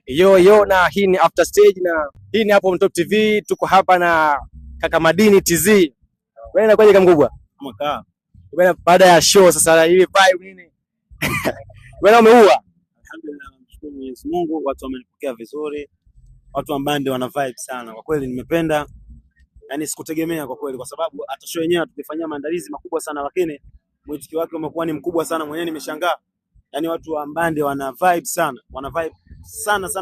Yo, na hii ni After Stage na hii ni hapo Top TV. Tuko hapa na kaka Madini TZ. Wewe unakuja kama mkubwa? Mkaa. Wewe baada ya show sasa ile vibe nini? Wewe umeua? Alhamdulillah, namshukuru Mwenyezi Mungu, watu wamenipokea vizuri. Watu ambao ndio wana vibe sana. Kwa kweli nimependa. Yaani sikutegemea kwa kweli, kwa sababu hata show yenyewe tulifanyia maandalizi makubwa sana, lakini mwitikio wake umekuwa ni mkubwa sana. Mwenyewe nimeshangaa. Yaani watu wa Mbande wana vibe sana. Wana vibe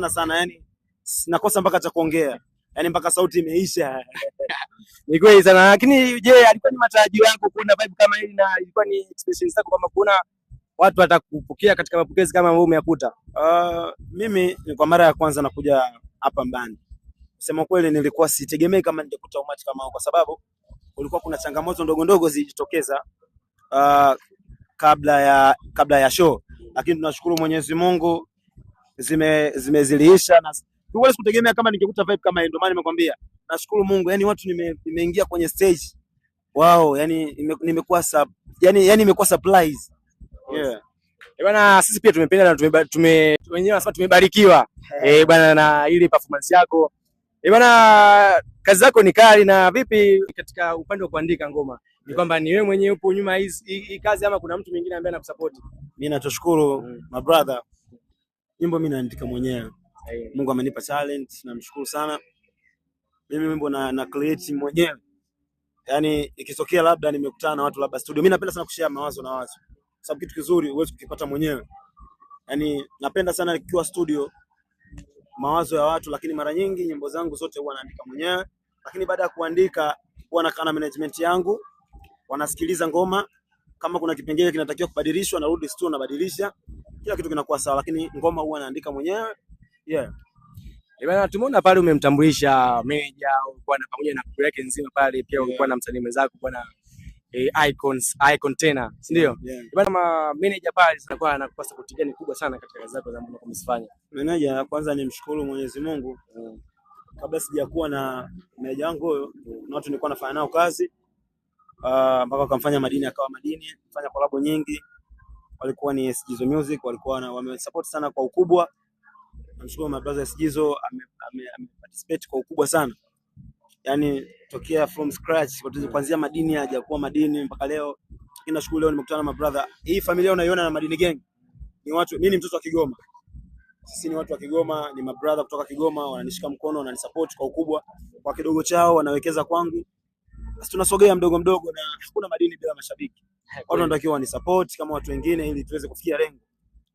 sana. Yaani nakosa mpaka cha kuongea. Yaani mpaka sauti imeisha. Ni kweli sana. Lakini je, alikuwa ni matarajio yako kuona vibe kama hili na ilikuwa ni expectations zako kama kuna watu watakupokea katika mapokezi kama wewe umeyakuta? Mimi ni kwa mara ya kwanza nakuja hapa Mbande. Sema kweli nilikuwa sitegemei kama ningekuta umati kama huo, kwa sababu kulikuwa kuna changamoto ndogo zilijitokeza kabla ya show, lakini tunashukuru Mwenyezi Mungu ziliisha, na tulikuwa sikutegemea kama ningekuta vibe kama hiyo. Ndio maana nimekwambia nashukuru Mungu, yani watu nimeingia kwenye stage wao, yani nimekuwa imekuwa surprise. Yeah. Bwana, sisi pia tumependa na wenyewe wanasema tumebarikiwa bwana na ile performance yako. Bwana, kazi zako ni kali. Na vipi katika upande wa kuandika ngoma? Ni kwamba ni wewe mwenyewe upo nyuma hii kazi ama kuna mtu mwingine ambaye anakusupport? Mimi natoshukuru my brother. Nyimbo mimi naandika mwenyewe. Mungu amenipa talent, namshukuru sana. Mimi wimbo na create mwenyewe. Yaani ikitokea labda nimekutana na watu labda studio, mimi napenda sana kushare mawazo na watu. Sababu kitu kizuri huwezi kukipata mwenyewe. Yaani napenda sana nikiwa studio mawazo ya watu, lakini mara nyingi nyimbo zangu zote huwa naandika mwenyewe. Lakini baada ya kuandika huwa nakaa na management yangu, wanasikiliza ngoma, kama kuna kipengele kinatakiwa kubadilishwa narudi studio nabadilisha, kila kitu kinakuwa sawa, lakini ngoma huwa naandika mwenyewe. Yeah. Bwana, tumeona pale umemtambulisha manager, ulikuwa na pamoja na crew yake nzima pale, pia ulikuwa na msanii mwenzako bwana Icon tena, si ndio? Bwana, manager pale anakuwa anakupa support gani kubwa sana katika kazi zako za mbona kumsifanya? Manager kwanza nimshukuru Mwenyezi Mungu. Kabla sijakuwa na manager wangu huyo, na watu nilikuwa nafanya nao kazi mpaka wakamfanya Madini akawa Madini, fanya collab nyingi. Walikuwa ni Sjizo Music, walikuwa wamesupport sana kwa ukubwa. Namshukuru my brother Sjizo, ameparticipate kwa ukubwa sana. Yaani tokea from scratch kuanzia Madini hajakuwa Madini mpaka leo. Ninashukuru leo nimekutana na my brother. Hii familia unaiona na Madini Gang ni watu, mimi ni mtoto wa Kigoma. Sisi ni watu wa Kigoma, ni my brother kutoka Kigoma, wananishika mkono, wananisupport kwa ukubwa. Kwa kidogo chao wanawekeza kwangu. Basi tunasogea mdogo na hakuna Madini bila mashabiki. Watu wanatakiwa wanisupport kama watu wengine ili tuweze kufikia lengo.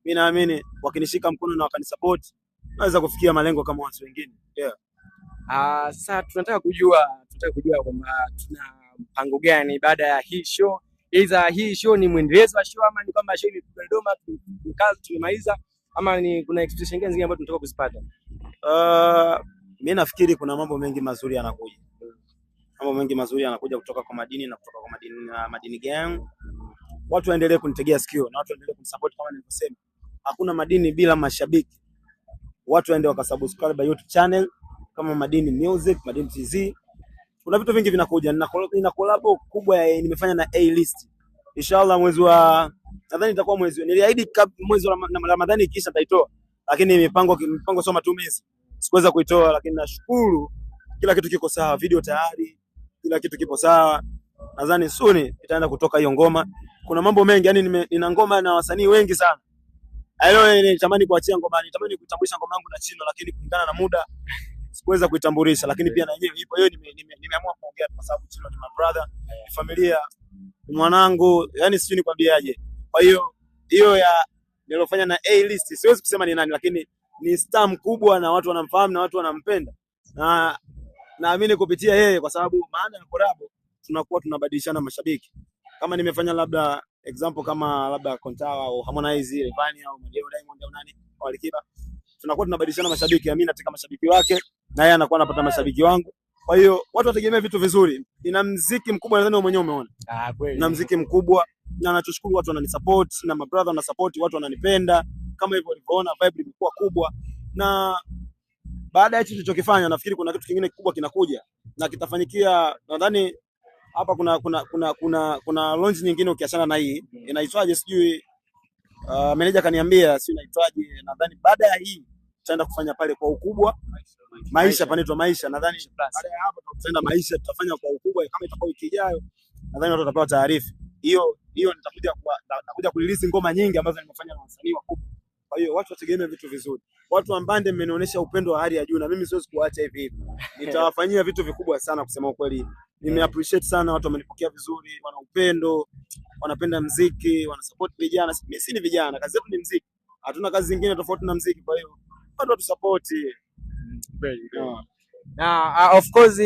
Mimi naamini wakinishika mkono na wakanisupport naweza kufikia malengo kama watu wengine. Yeah. Sasa tunataka kujua kwamba tuna mpango gani baada ya hii show. Either hii show ni mwendelezo wa show ama ni kwamba show ni Dodoma kazi tumemaliza, ama ni kuna expectation gani zingine ambazo tunataka kuzipata? Mimi nafikiri kuna mambo mengi mazuri yanakuja. Mambo mengi mazuri yanakuja kutoka kwa Madini na kutoka kwa Madini Gang. Watu waendelee kunitegea sikio na watu waendelee kunisupport kama nilivyosema. Hakuna Madini bila mashabiki. Watu waende wakasubscribe YouTube channel kama Madini Music, Madini TZ. Kuna vitu vingi vinakuja. Nina collab kubwa nimefanya na A-List. Inshallah nadhani itakuwa niliahidi mwezi wa Ramadhani kisha nitaitoa. Lakini mipango sio matumizi. Sikuweza kuitoa, lakini nashukuru kila kitu kiko sawa, video tayari, kila kitu kipo sawa. Nadhani soon itaenda kutoka hiyo ngoma. Kuna mambo mengi, yani nina ngoma na wasanii wengi sana. Leo nitamani kuachia ngoma, nitamani kutambulisha ngoma yangu na Chino, lakini kulingana na muda sikuweza kuitambulisha, lakini pia na yeye ipo. Hiyo nimeamua kuongea kwa sababu Chino ni my brother, familia, mwanangu, yani sijui nikwambiaje. Kwa hiyo ya nilofanya na A-List siwezi kusema ni nani, lakini ni star mkubwa na watu wanamfahamu na watu wanampenda. Na naamini kupitia yeye, kwa sababu maana ya collab tunakuwa tunabadilishana mashabiki. Kama nimefanya labda example kama labda Kontawa au Harmonize, Rayvanny au Diamond au nani au Alikiba, tunakuwa tunabadilishana mashabiki. Mimi nataka mashabiki wake na yeye anakuwa anapata mashabiki wangu. Kwa hiyo watu wategemea vitu vizuri. Ina muziki mkubwa, nadhani wewe mwenyewe umeona. Kweli. Ina muziki mkubwa na nachoshukuru watu wananisupport na my brother na support, watu wananipenda. Kama hivyo ulivyoona vibe ilikuwa kubwa, na baada ya hicho tulichokifanya nafikiri kuna kitu kingine kikubwa kinakuja na kitafanyikia. Nadhani hapa kuna launch nyingine ukiachana na hii inaitwaje sijui, manager kaniambia si inaitwaje. Nadhani baada ya hii tutaenda kufanya pale kwa ukubwa. Maisha panaitwa Maisha. Nadhani baada ya hapo tutaenda Maisha, tutafanya kwa ukubwa. Kama itakuwa wiki ijayo, nadhani watu watapewa taarifa. Hiyo nitakuja kurelease ngoma nyingi ambazo nimefanya na wasanii wakubwa. Kwa hiyo watu wategemee vitu vizuri. Watu wa Mbande mmenionyesha upendo wa hali ya juu, na mimi siwezi kuacha hivi hivi. Nitawafanyia vitu vikubwa sana, kusema ukweli. Nime appreciate sana, watu wamenipokea vizuri, wana upendo, wanapenda muziki, wana support vijana. Mimi si ni vijana, kazi yetu ni muziki. Hatuna kazi zingine tofauti na muziki, kwa hiyo watu support. Na of course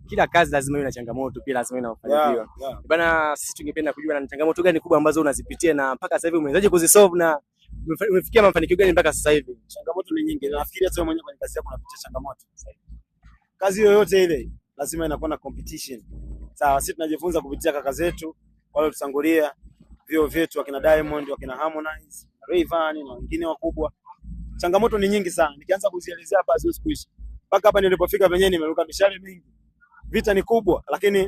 kila kazi lazima iwe na changamoto, pia lazima iwe na mafanikio. Bana, sisi tungependa kujua na changamoto gani kubwa ambazo unazipitia na mpaka sasa hivi umewezaje kuzisolve na umefikia mafanikio gani mpaka sasa hivi? Changamoto ni nyingi. Nafikiri hata wewe mwenyewe kwenye kazi yako unapitia changamoto. Kazi yoyote ile lazima inakuwa na competition. Sawa, sisi tunajifunza kupitia kaka zetu wale tutangulia, vio vyetu akina Diamond, akina Harmonize, Rayvanny na wengine wakubwa. Changamoto ni nyingi sana. Nikianza kuzielezea hapa haziwezi kuisha. Mpaka hapa nilipofika penyewe nimeruka mishale mingi. Vita ni kubwa, lakini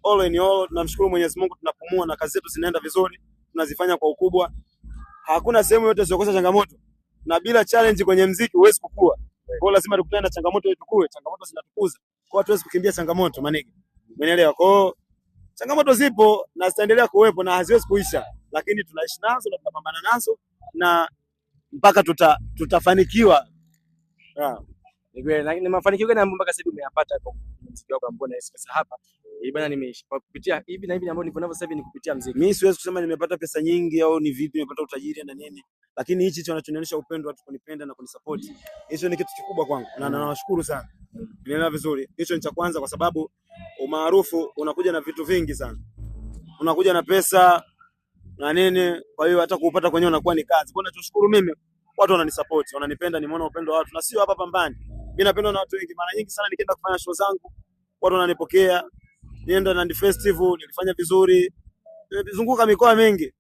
all in all tunamshukuru Mwenyezi Mungu, tunapumua na kazi zetu zinaenda vizuri, tunazifanya kwa ukubwa. Hakuna sehemu yote isiyokosa changamoto. Na bila challenge kwenye muziki huwezi kukua. Kwa hiyo lazima tukutane na changamoto ili tukue. Changamoto zinatukuza. Kwa hiyo hatuwezi kukimbia changamoto, manege. Umeelewa? Kwa hiyo changamoto zipo na zitaendelea kuwepo na haziwezi kuisha, lakini tunaishi nazo na tunapambana nazo na mpaka tutafanikiwa. Ni mafanikio gani mpaka sasa hivi umeyapata kwa muziki wako ambao na sasa hapa? Bana, nimeishi kupitia hivi na hivi ambao nipo navyo sasa hivi ni kupitia muziki. Mimi siwezi kusema nimepata pesa nyingi au ni vipi nimepata utajiri na nini, lakini hichi kinachonionyesha upendo, watu kunipenda na kunisupport. Hicho ni kitu kikubwa kwangu na nawashukuru sana. Nielewa vizuri. Hicho ni cha kwanza, kwa sababu umaarufu unakuja na vitu vingi sana. Unakuja na pesa na nini, kwa hiyo hata kuupata kwenyewe unakuwa ni kazi. Kwa hiyo nachoshukuru mimi, watu wananisupport, wananipenda, nimeona upendo wa watu na sio hapa Pambani. Mimi napendwa na watu wengi. Mara nyingi sana nikienda kufanya show zangu, watu wananipokea. Nienda Nandi Festival, nilifanya vizuri. Nimezunguka mikoa mingi.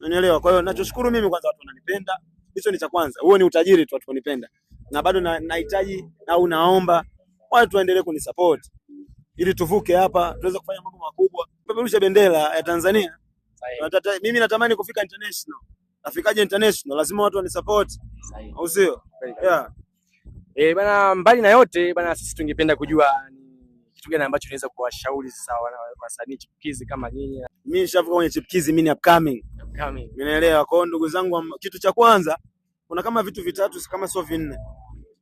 Unanielewa? Kwa hiyo nachoshukuru mimi, kwanza watu wananipenda. Hicho ni cha kwanza. Huo ni utajiri tu, watu kunipenda. Na bado nahitaji au naomba watu waendelee kunisupport ili tuvuke hapa, tuweze kufanya mambo makubwa. Peperusha bendera ya Tanzania. Mimi natamani kufika international. Nafikaje international? Lazima watu wanisupport. Au sio? Bana, mbali na yote bana, sisi tungependa kujua ni kitu gani ambacho tunaweza kuwashauri sasa wasanii chipukizi kama nyinyi. Mimi nishavuka kwenye chipukizi, mimi ni upcoming. Umeelewa? Kwa hiyo ndugu zangu, kitu cha kwanza, kuna kama vitu vitatu kama sio vinne.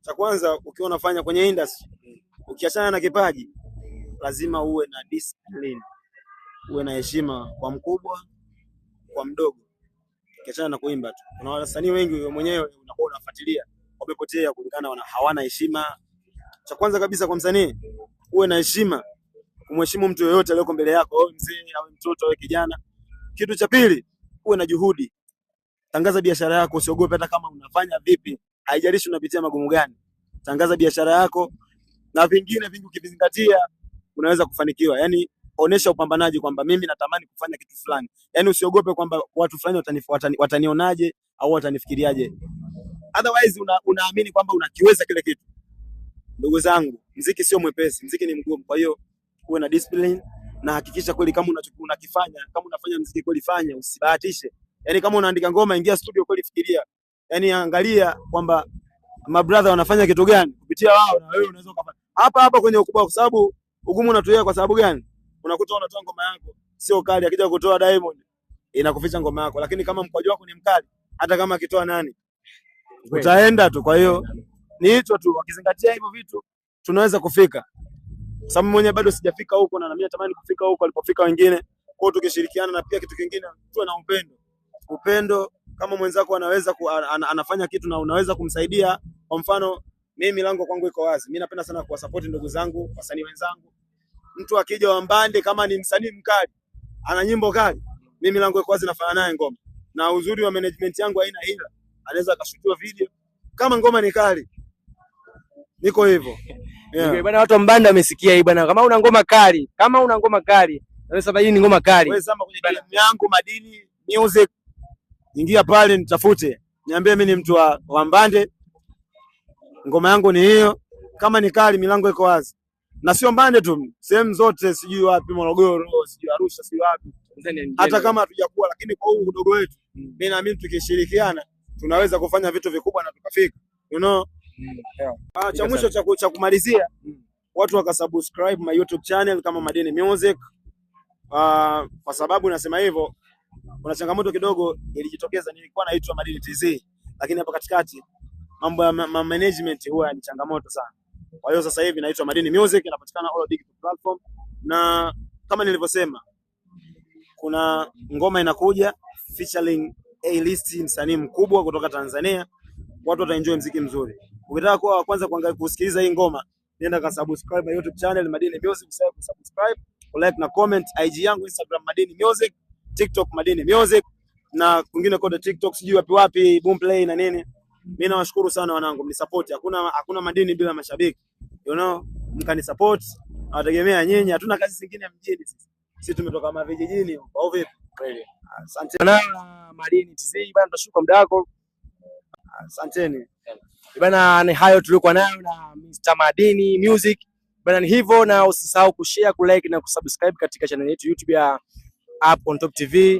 Cha kwanza, ukiwa unafanya kwenye industry, ukiachana na kipaji, lazima uwe na discipline. Uwe na heshima kwa mkubwa, kwa mdogo. Ukiachana na kuimba tu. Kuna wasanii wengi wewe mwenyewe unakuwa unafuatilia, wamepotea kulingana na hawana heshima. Cha kwanza kabisa kwa msanii, uwe na heshima. Kumheshimu mtu yoyote aliyeko mbele yako, wewe mzee au mtoto au kijana. Kitu cha pili, uwe na juhudi. Tangaza biashara yako, usiogope hata kama unafanya vipi. Haijalishi unapitia magumu gani. Tangaza biashara yako na vingine vingi ukivizingatia unaweza kufanikiwa. Yaani onesha upambanaji kwamba mimi natamani kufanya kitu fulani. Yaani usiogope kwamba watu fulani watanionaje au watanifikiriaje. Otherwise unaamini kwamba unakiweza kile kitu. Ndugu zangu, muziki sio mwepesi, muziki ni mgumu. Kwa hiyo uwe na discipline na hakikisha kweli kama unakifanya, kama unafanya muziki kweli fanya, usibahatishe. Yaani kama unaandika ngoma, ingia studio kweli, fikiria. Yaani angalia kwamba mabrother wanafanya kitu gani kupitia wao, na wewe unaweza kufanya hapa kwenye ukubwa, kwa sababu ugumu unatoa kwa sababu gani? Unakuta unatoa ngoma yako sio kali, akija kutoa Diamond inakuficha ngoma yako, lakini kama mkwaji wako ni mkali, hata kama akitoa nani utaenda tu. Kwa hiyo ni hicho tu, wakizingatia hivyo vitu tunaweza kufika. Sababu mwenyewe bado sijafika huko na mimi natamani kufika huko alipofika wengine. Kwa hiyo tukishirikiana, na pia kitu kingine tuwe na upendo. Upendo, kama mwenzako anaweza anafanya kitu na unaweza kumsaidia. Kwa mfano mimi milango kwangu iko wazi. Mimi napenda sana kuwasupport ndugu zangu, wasanii wenzangu. Mtu akija wa Mbande kama ni msanii mkali, ana nyimbo kali, mimi milango iko wazi, nafanya naye ngoma. Na uzuri wa management yangu haina hila. Anaweza akashutiwa video kama ngoma ni kali. Niko hivyo. Bwana, watu wa Mbande wamesikia hii bwana. Kama una ngoma kali, na sababu hii ni ngoma kali. Wewe sema kwenye DM yangu Madini Music, ingia pale nitafute. Niambie mimi ni mtu wa Mbande. Ngoma yangu ni hiyo. Kama ni kali, milango iko wazi. Na sio Mbande tu, sehemu zote, sijui wapi, Morogoro, sijui Arusha, sijui wapi. Hata kama hatujakuwa, lakini kwa huu udogo wetu, mimi naamini tukishirikiana tunaweza kufanya vitu vikubwa na tukafika. You know? Cha mwisho cha kumalizia, watu wakasubscribe my YouTube channel kama Madini Music. Kwa sababu nasema hivyo, kuna changamoto kidogo ilijitokeza, nilikuwa naitwa Madini TZ, lakini hapa katikati mambo ya management huwa ni changamoto sana. Kwa hiyo sasa hivi naitwa Madini Music, inapatikana all digital platform, na kama nilivyosema, kuna ngoma inakuja featuring A-list msanii mkubwa kutoka Tanzania. Watu wataenjoy muziki mzuri. Ukitaka kuwa wa kwanza kusikiliza hii ngoma, nenda ka subscribe my YouTube channel Madini Music, subscribe, like na comment. IG yangu Instagram Madini Music, TikTok Madini Music, na kwingine kote TikTok sijui wapi Boomplay na nini. Mimi nawashukuru sana wanangu, mnisupport. Hakuna Madini bila mashabiki. You know, mkani support. Nawategemea nyinyi, hatuna kazi zingine mjini sisi. Sisi tumetoka mavijijini au vipi? Kweli. Asante na Madini TZ bana, tunashukuru muda wako. Asanteni. Bana, ni hayo tulikuwa nayo na Mr. Madini Music. Bana, ni hivyo, na usisahau kushare, kulike na kusubscribe katika channel yetu YouTube ya Up on Top TV.